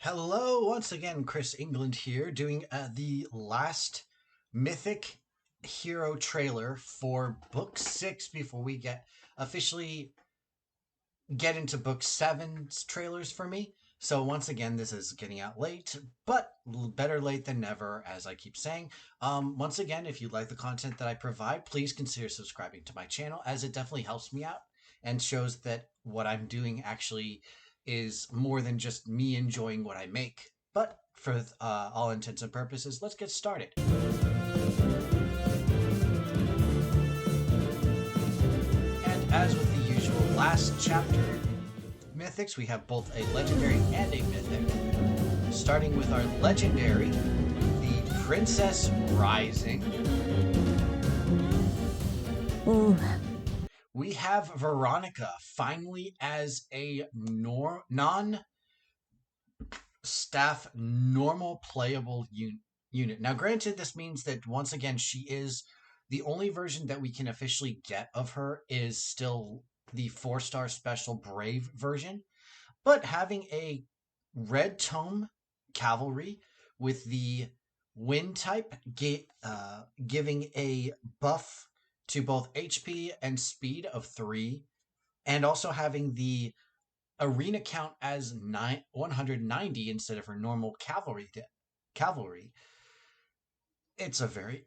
Hello, once again, Chris England here, doing the last Mythic Hero trailer for Book 6 before we officially get into Book 7's trailers for me. So once again, this is getting out late, but better late than never, as I keep saying. Once again, if you like the content that I provide, please consider subscribing to my channel, as it definitely helps me out and shows that what I'm doing actually is more than just me enjoying what I make. But for all intents and purposes, let's get started. And as with the usual last chapter mythics, we have both a legendary and a mythic. Starting with our legendary, the Princess Rising. Oh, We have Veronica finally as a non-staff normal playable unit. Now, granted, this means that once again, she is the only version that we can officially get of her is still the 4-star special Brave version. But having a red tome cavalry with the wind type giving a buff to both HP and speed of 3, and also having the arena count as 190 instead of her normal cavalry.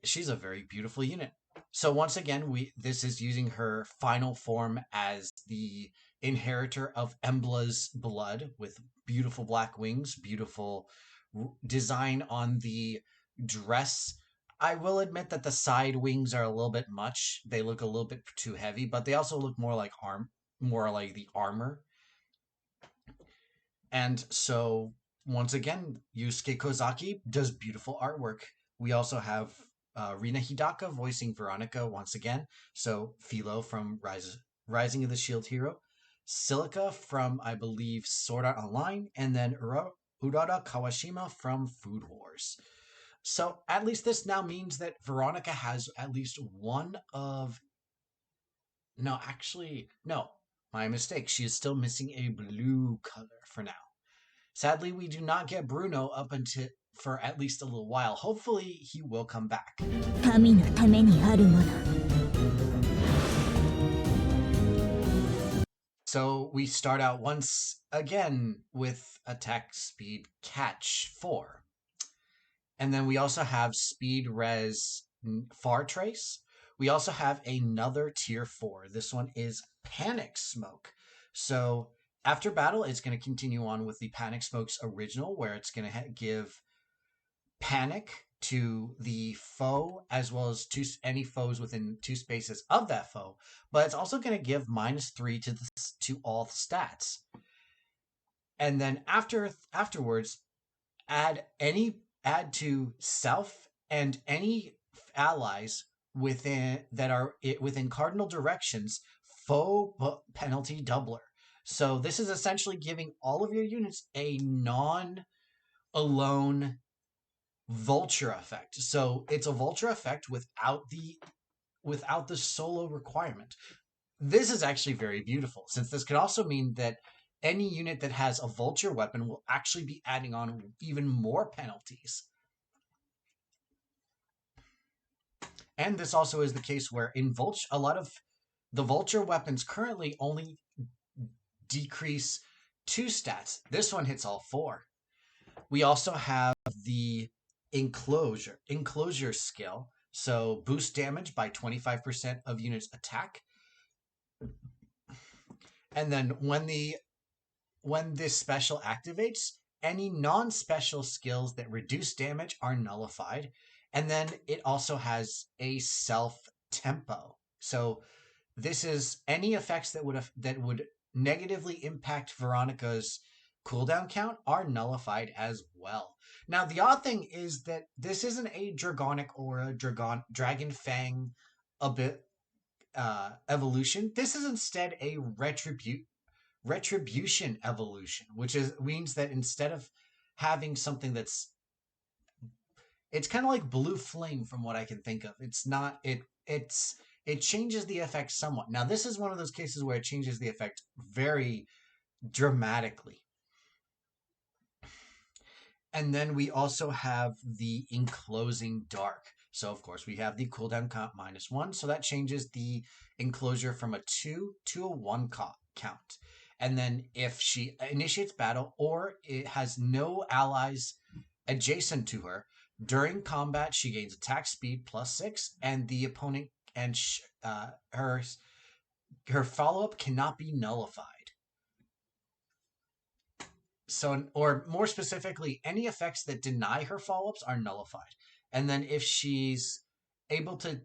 She's a very beautiful unit. So once again, this is using her final form as the inheritor of Embla's blood with beautiful black wings, beautiful design on the dress. I will admit that the side wings are a little bit much. They look a little bit too heavy, but they also look more like the armor. And so once again, Yusuke Kozaki does beautiful artwork. We also have Rina Hidaka voicing Veronica once again. So Philo from Rising of the Shield Hero, Silica from, I believe, Sword Art Online, and then Urara Kawashima from Food Wars. So at least this now means that Veronica has at least one of... No, actually, no. My mistake. She is still missing a blue color for now. Sadly, we do not get Bruno up until for at least a little while. Hopefully, he will come back. 神のためにあるもの。So we start out once again with attack speed catch 4. And then we also have speed res far trace. We also have another tier 4. This one is panic smoke. So after battle, it's going to continue on with the Panic Smoke's original, where it's going to give panic to the foe, as well as to any foes within 2 spaces of that foe. But it's also going to give -3 to all stats. And then afterwards, add to self and any allies within cardinal directions foe penalty doubler. So this is essentially giving all of your units a non-alone vulture effect. So it's a vulture effect without the solo requirement. This is actually very beautiful, since this could also mean that any unit that has a vulture weapon will actually be adding on even more penalties. And this also is the case where in a lot of the vulture weapons currently only decrease 2 stats. This one hits all 4. We also have the enclosure skill. So boost damage by 25% of units attack. And then when this special activates, any non-special skills that reduce damage are nullified. And then it also has a self tempo. So this is any effects that would negatively impact Veronica's cooldown count are nullified as well. Now, the odd thing is that this isn't a Dragonic or a Dragon Fang evolution. This is instead a retribution evolution, which means that instead of having something it's kind of like blue flame from what I can think of. It's not it changes the effect somewhat. Now, this is one of those cases where it changes the effect very dramatically. And then we also have the Enclosing Dark. So, of course, we have the cooldown count -1. So that changes the enclosure from a 2 to a 1 count. And then if she initiates battle or it has no allies adjacent to her, during combat, she gains attack speed +6, and the opponent and her follow-up cannot be nullified. So, or more specifically, any effects that deny her follow-ups are nullified. And then if she's able to,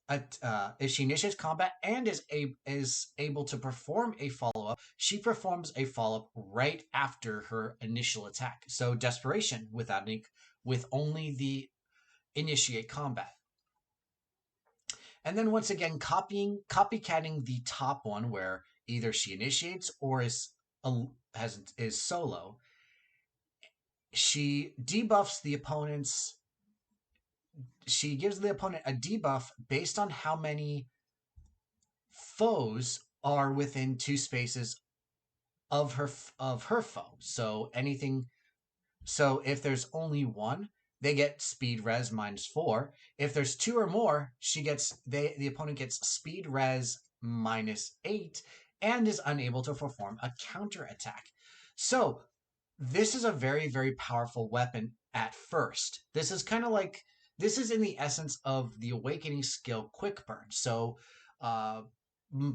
if she initiates combat and is able to perform a follow-up, she performs a follow-up right after her initial attack. So desperation with only the initiate combat. And then once again, copycatting the top one, where either she initiates or is solo. She debuffs the opponent's. She gives the opponent a debuff based on how many foes are within 2 spaces of her foe. So anything. So if there's only one, they get speed res -4. If there's 2 or more, the opponent gets speed res -8 and is unable to perform a counter attack. So this is a very, very powerful weapon at first. This is kind of like, this is in the essence of the awakening skill Quick Burn. So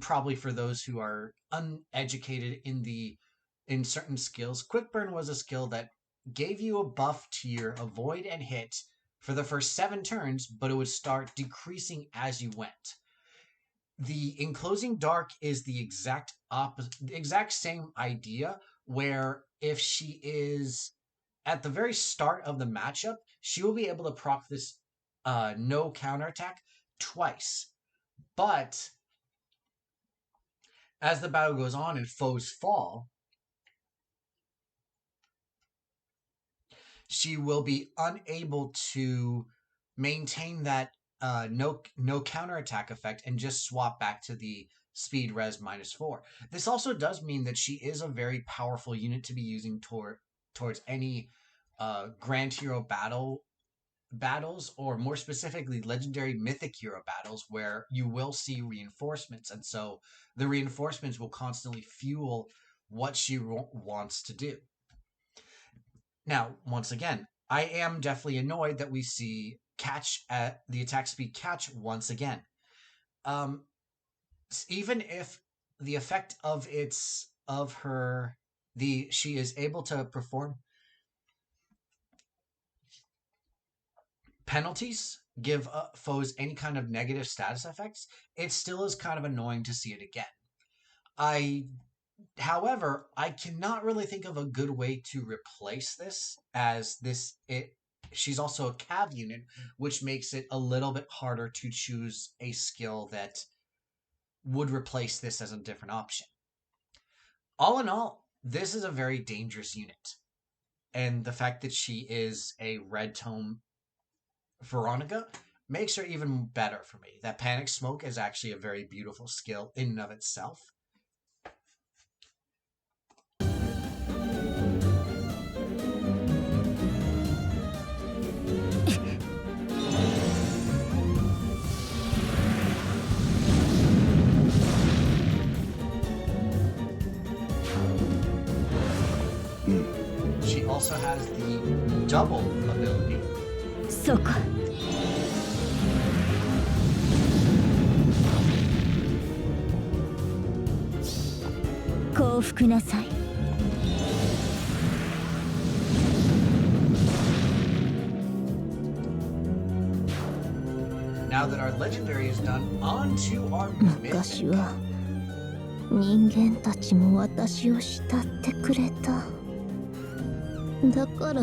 probably for those who are uneducated in certain skills, Quick Burn was a skill that gave you a buff to your avoid and hit for the first 7 turns, but it would start decreasing as you went. The Enclosing Dark is the exact opposite, the exact same idea, where if she is at the very start of the matchup, she will be able to proc this no counterattack twice. But as the battle goes on and foes fall, she will be unable to maintain that no counterattack effect and just swap back to the speed res -4. This also does mean that she is a very powerful unit to be using towards any Grand Hero battles, or more specifically legendary mythic hero battles, where you will see reinforcements, and so the reinforcements will constantly fuel what she wants to do. Now, once again, I am definitely annoyed that we see catch at the attack speed catch once again. Even if the effect of she is able to perform penalties, give foes any kind of negative status effects, it still is kind of annoying to see it again. However, I cannot really think of a good way to replace this, as she's also a cav unit, which makes it a little bit harder to choose a skill that would replace this as a different option. All in all, this is a very dangerous unit. And the fact that she is a red tome Veronica makes her even better for me. That Panic Smoke is actually a very beautiful skill in and of itself. She also has the double ability. そうか。降伏なさい。Now that our legendary is done, on to our 昔 mythic. は人間たちも私を慕ってくれた。だから。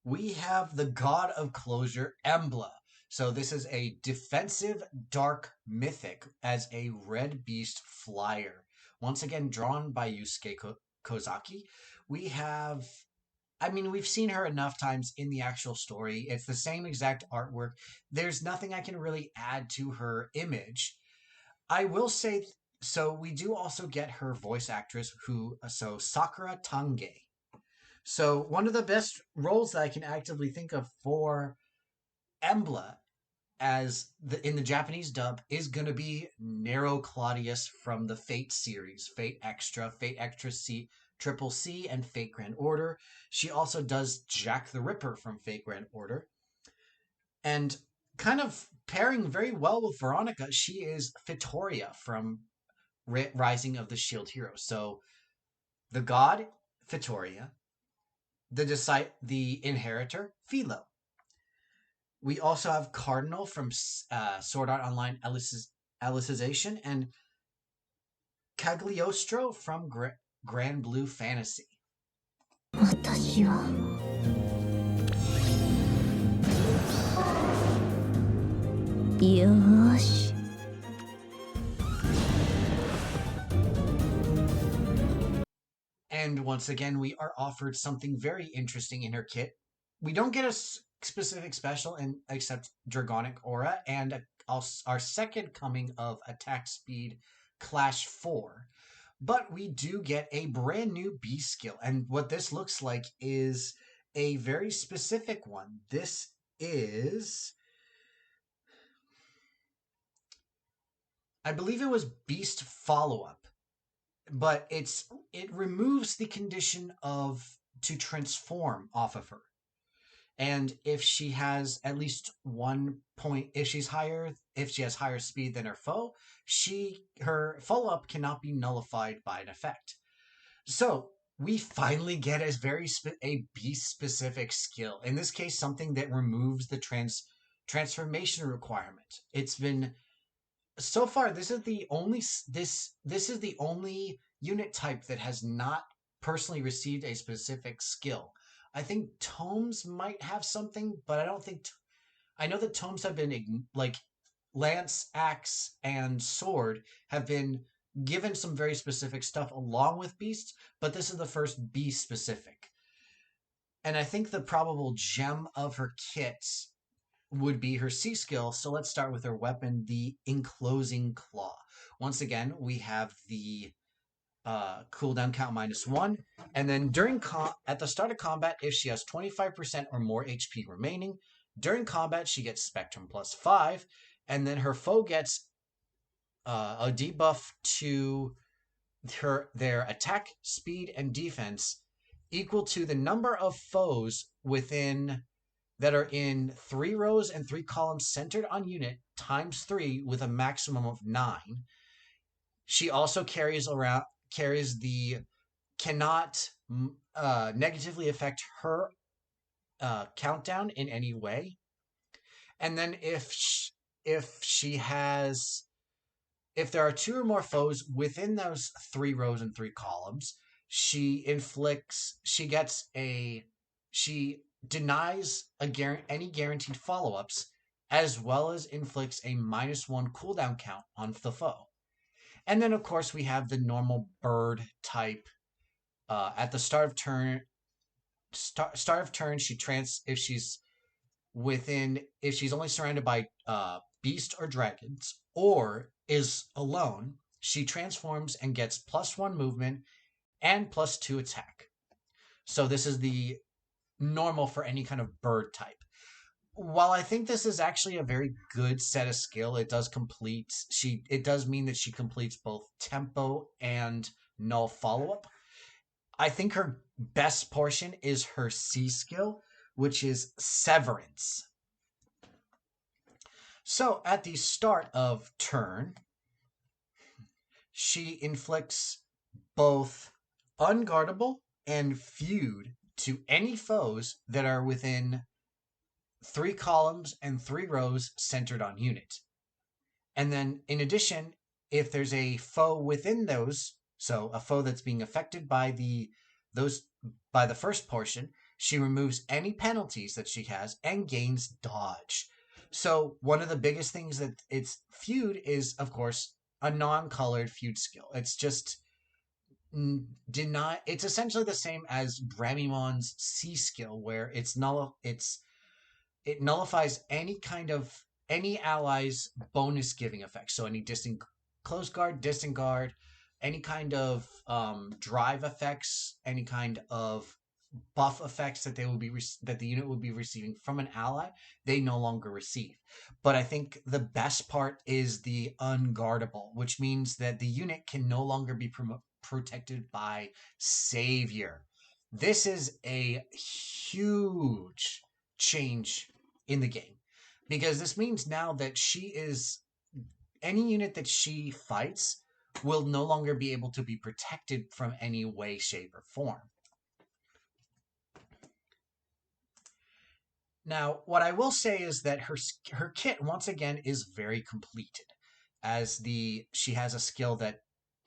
We have the God of Closure Embla. So this is a defensive dark mythic as a red beast flyer. Once again, drawn by Yusuke Kozaki. We've seen her enough times in the actual story. It's the same exact artwork. There's nothing I can really add to her image. I will say, so we do also get her voice actress, so Sakura Tange. So one of the best roles that I can actively think of for Embla as in the Japanese dub is going to be Nero Claudius from the Fate series, Fate Extra C, Triple C, and Fate Grand Order. She also does Jack the Ripper from Fate Grand Order. And kind of pairing very well with Veronica, she is Fitoria from Rising of the Shield Hero. So the god, Fitoria, the inheritor, Philo. We also have Cardinal from Sword Art Online Alicization and Cagliostro from Grand Blue Fantasy. 私はよーし And once again, we are offered something very interesting in her kit. We don't get a specific special except Dragonic Aura and our second coming of Attack Speed Clash 4. But we do get a brand new B skill. And what this looks like is a very specific one. This is, I believe it was Beast Follow Up, but it removes the condition of to transform off of her. And if she has at least 1 point, if she has higher speed than her foe, her follow up cannot be nullified by an effect. So we finally get a beast specific skill. In this case, something that removes the transformation requirement. It's been so far. This is the only unit type that has not personally received a specific skill. I think tomes might have something, but I don't think. I know that tomes have been like lance, axe, and sword have been given some very specific stuff along with beasts, but this is the first beast specific. And I think the probable gem of her kit would be her C skill. So let's start with her weapon, the Enclosing Claw. Once again, we have the cooldown count -1, and then at the start of combat, if she has 25% or more HP remaining, during combat she gets Spectrum +5, and then her foe gets a debuff to their attack, speed, and defense equal to the number of foes that are in 3 rows and 3 columns centered on unit times 3 with a maximum of 9. She also carries the cannot negatively affect her countdown in any way. And then if there are 2 or more foes within those 3 rows and 3 columns, she denies any guaranteed follow-ups, as well as inflicts a -1 cooldown count on the foe. And then, of course, we have the normal bird type. At the start of turn, if she's only surrounded by beast or dragons, or is alone, she transforms and gets +1 movement and +2 attack. So this is the normal for any kind of bird type. While I think this is actually a very good set of skill, it does mean that she completes both tempo and null follow-up. I think her best portion is her C skill, which is Severance. So at the start of turn, she inflicts both unguardable and feud to any foes that are within 3 columns and 3 rows centered on unit. And then in addition, if there's a foe within those, so a foe that's being affected by the first portion, she removes any penalties that she has and gains dodge. So one of the biggest things that it's feud is, of course, a non-colored feud skill. It's just it's essentially the same as Bramimon's C skill, where it nullifies any ally's bonus giving effect. So any close guard, distant guard, any kind of drive effects, any kind of buff effects that that the unit will be receiving from an ally, they no longer receive. But I think the best part is the unguardable, which means that the unit can no longer be protected by savior. This is a huge change in the game because this means now that she is any unit that she fights will no longer be able to be protected from any way, shape, or form. Now, what I will say is that her kit once again is very completed, as she has a skill that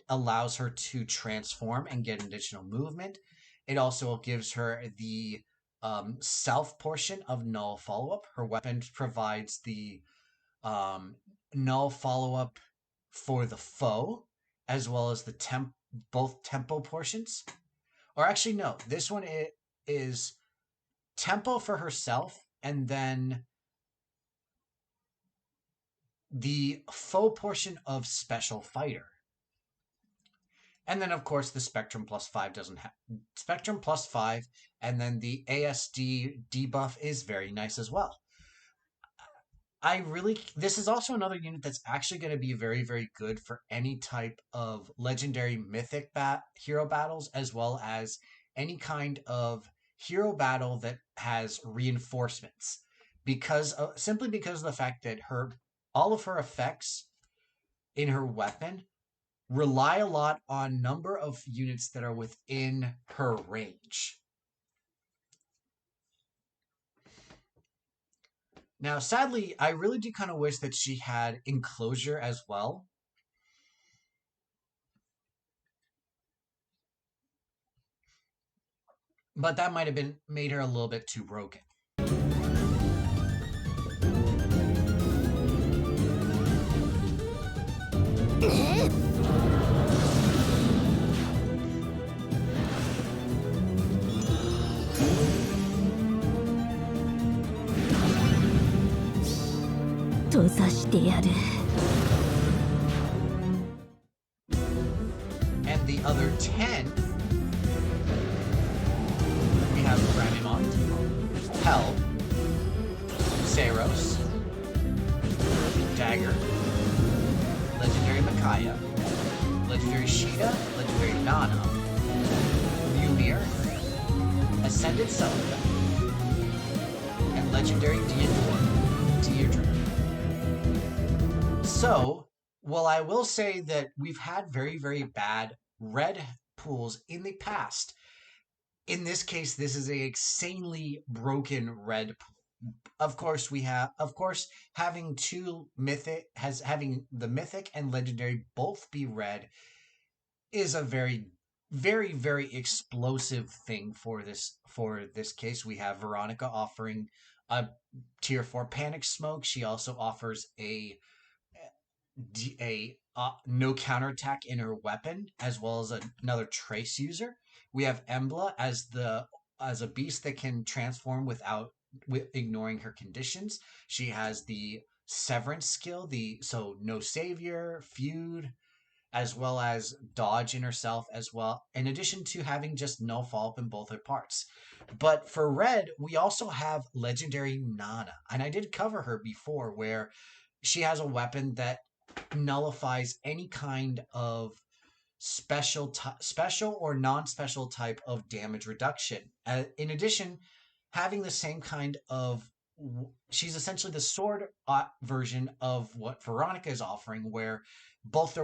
allows her to transform and get additional movement. It also gives her the self portion of null follow up. Her weapon provides the null follow up for the foe, as well as the both tempo portions. Or actually, no, this one is tempo for herself, and then the foe portion of special fighter. And then, of course, the Spectrum plus 5 doesn't have Spectrum plus 5, and then the ASD debuff is very nice as well. This is also another unit that's actually going to be very, very good for any type of legendary mythic hero battles, as well as any kind of hero battle that has reinforcements. Simply because of the fact that all of her effects in her weapon rely a lot on number of units that are within her range. Now, sadly, I really do kind of wish that she had Enclosure as well. But that might have made her a little bit too broken. And the other 10, we have Granimond, Hell, Saros, Dagger, Legendary Micaiah, Legendary Sheeta, Legendary Nana, Mjolnir, Ascended Celica, and Legendary Deirdre. So, while I will say that we've had very, very bad red pools in the past, in this case, this is a insanely broken red pool. Of course, having having the mythic and legendary both be red is a very, very, very explosive thing for this case. We have Veronica offering a tier 4 panic smoke. She also offers a no counterattack in her weapon, as well as another trace user. We have Embla as a beast that can transform without ignoring her conditions. She has the Severance skill, so no savior, feud, as well as dodge in herself as well, in addition to having just no follow up in both her parts. But for red, we also have legendary Nana, and I did cover her before, where she has a weapon that nullifies any kind of special or non-special type of damage reduction. In addition, having the same kind of she's essentially the sword version of what Veronica is offering, where both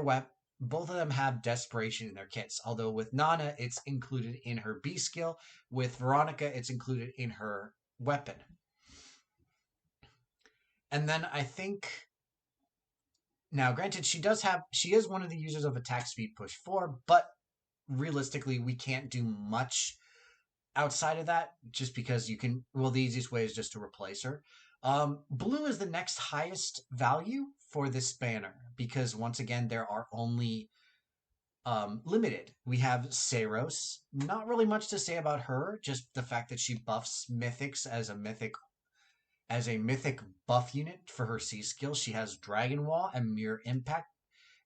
both of them have desperation in their kits. Although with Nana, it's included in her B skill. With Veronica, it's included in her weapon. And then I think now, granted, she is one of the users of attack speed push 4, but realistically, we can't do much outside of that, just because the easiest way is just to replace her. Blue is the next highest value for this banner, because once again, there are only limited. We have Saros. Not really much to say about her, just the fact that she buffs mythics as a mythic buff unit for her C skill. She has Dragon Wall and Mirror Impact,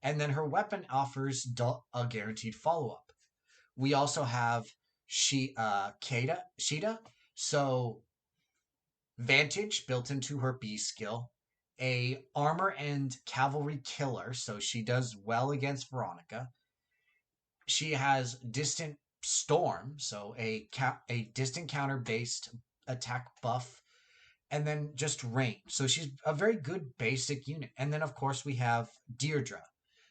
and then her weapon offers a guaranteed follow-up. We also have Shida. So Vantage built into her B skill, a armor and cavalry killer, so she does well against Veronica. She has distant storm, so a distant counter based attack buff, and then just range. So she's a very good basic unit. And then of course we have Deirdre.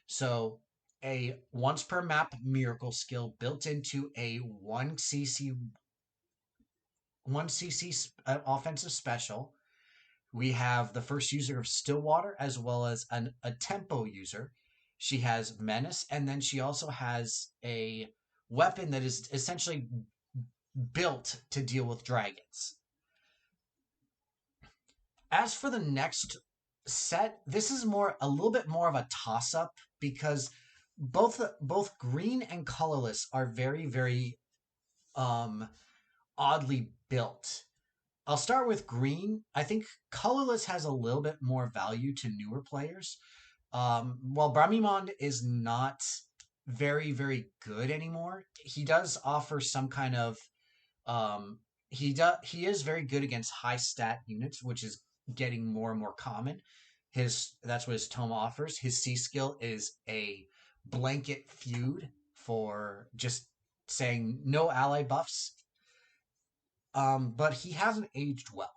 So a once per map miracle skill built into a 1cc offensive special. We have the first user of Stillwater as well as a tempo user. She has Menace, and then she also has a weapon that is essentially built to deal with dragons. As for the next set, this is a little bit more of a toss up because both green and colorless are very very um oddly built. I'll start with green. I think colorless has a little bit more value to newer players. While Bramimond is not very, very good anymore, he does offer some kind of um, he is very good against high stat units, which is getting more and more common. That's what his tome offers. His C skill is a blanket feud for just saying no ally buffs. But he hasn't aged well.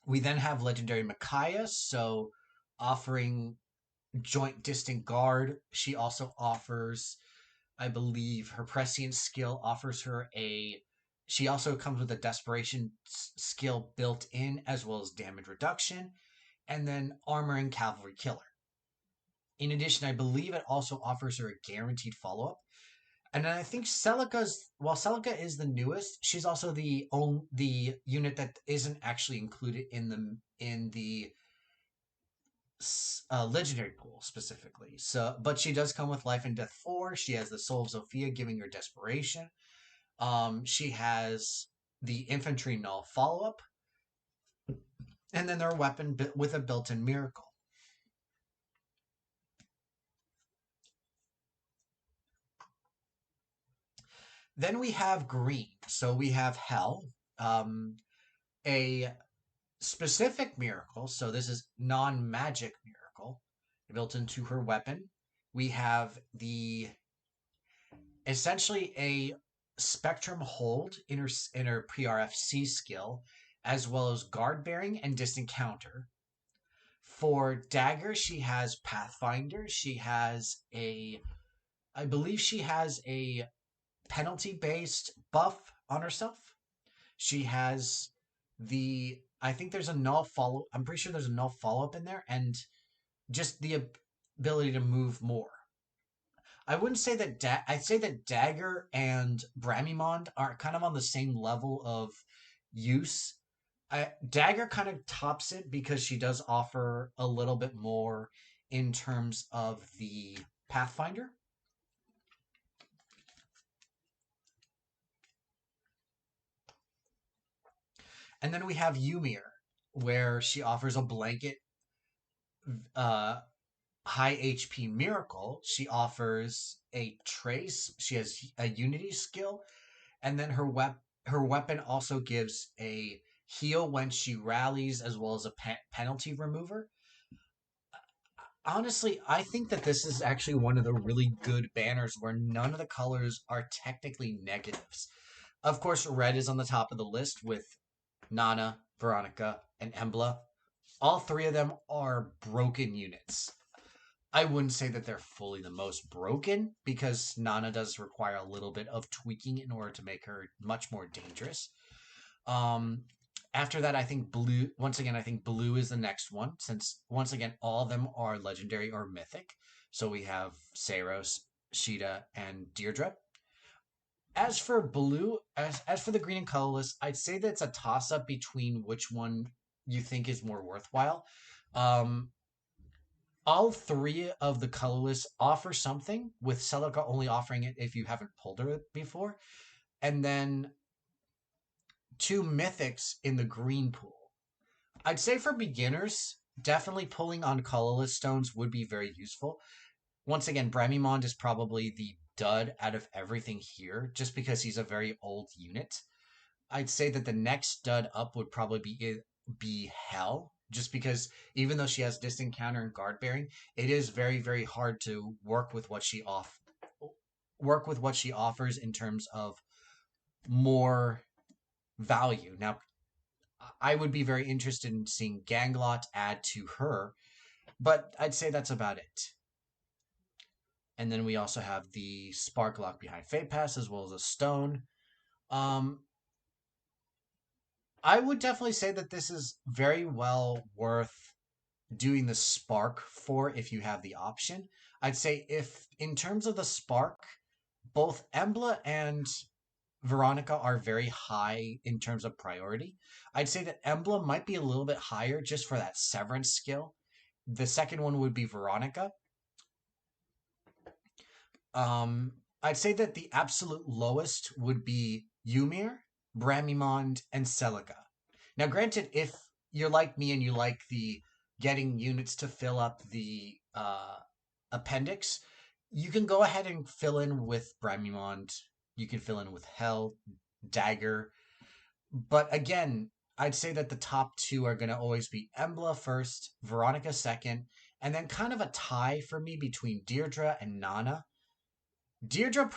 We then have legendary Micaiah, so offering joint distant guard. She also offers, I believe, her prescient skill offers her a. She also comes with a desperation skill built in, as well as damage reduction, and then armor and cavalry killer. In addition, I believe it also offers her a guaranteed follow up. And then I think while Celica is the newest, she's also the unit that isn't actually included in the legendary pool specifically. So, but she does come with Life and Death 4. She has the Soul of Sophia giving her desperation. She has the infantry null follow up, and then their weapon with a built-in miracle. Then we have green. So we have Hell, a specific miracle. So this is non-magic miracle built into her weapon. We have the essentially a spectrum hold in her PRFC skill, as well as guard bearing and distant counter. For dagger, she has Pathfinder. She has I believe she has a penalty based buff on herself. She has I think there's a null follow. I'm pretty sure there's a null follow up in there, and just the ability to move more. I wouldn't say that. I'd say that Dagger and Bramimond are kind of on the same level of use. Dagger kind of tops it because she does offer a little bit more in terms of the Pathfinder. And then we have Ymir, where she offers a blanket uh, high HP miracle. She offers a trace. She has a unity skill, and then her weapon also gives a heal when she rallies, as well as a penalty remover. Honestly, I think that this is actually one of the really good banners where none of the colors are technically negatives. Of course, red is on the top of the list with Nana, Veronica, and Embla. All three of them are broken units. I wouldn't say that they're fully the most broken because Nana does require a little bit of tweaking in order to make her much more dangerous. Um, After that, I think blue. Once again, I think blue is the next one, since once again all of them are legendary or mythic. So we have Saros, Shida, and Deirdre. As for blue, as for the green and colorless, I'd say that's a toss up between which one you think is more worthwhile. Um, all three of the colorless offer something, with Celica only offering it if you haven't pulled her before, and then two mythics in the green pool. I'd say for beginners, definitely pulling on colorless stones would be very useful. once again, Bramimond is probably the dud out of everything here, just because he's a very old unit. I'd say that the next stud up would probably be Hell, just because even though she has distant counter and guard bearing, it is very very hard to work with what she offers in terms of more value. Now, I would be very interested in seeing Ganglot add to her, but I'd say that's about it. And then we also have the Spark Lock behind Fate Pass as well as a Stone. Um, I would definitely say that this is very well worth doing the Spark for if you have the option. I'd say if in terms of the Spark, both Embla and Veronica are very high in terms of priority. I'd say that Embla might be a little bit higher just for that Severance skill. The second one would be Veronica. Um, I'd say that the absolute lowest would be Ymir, Bramimond, and Celica. Now, granted, if you're like me and you like the getting units to fill up the appendix, you can go ahead and fill in with Bramimond. You can fill in with Hell, Dagger. But again, I'd say that the top two are going to always be Embla first, Veronica second, and then kind of a tie for me between Deirdre and Nana. Deirdre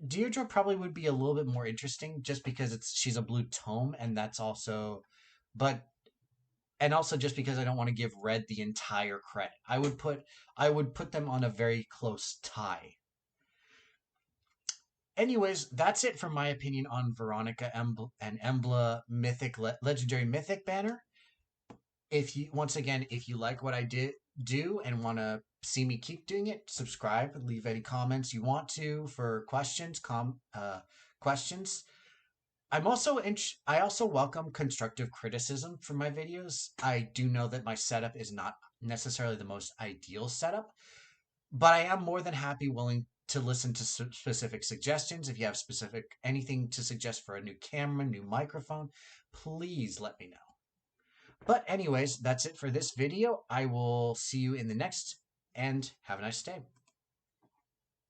Deirdre probably would be a little bit more interesting just because she's a blue tome and that's also but and also just because I don't want to give Red the entire credit. I would put them on a very close tie. Anyways, that's it for my opinion on Veronica and Embla Legendary Mythic banner. If you once again, if you like what I do and want to see me keep doing it, subscribe, leave any comments you want to for questions. I also welcome constructive criticism for my videos. I do know that my setup is not necessarily the most ideal setup, but I am more than willing to listen to specific suggestions. If you have specific anything to suggest for a new camera, new microphone, please let me know. But anyways, that's it for this video. I will see you in the next, and have a nice day.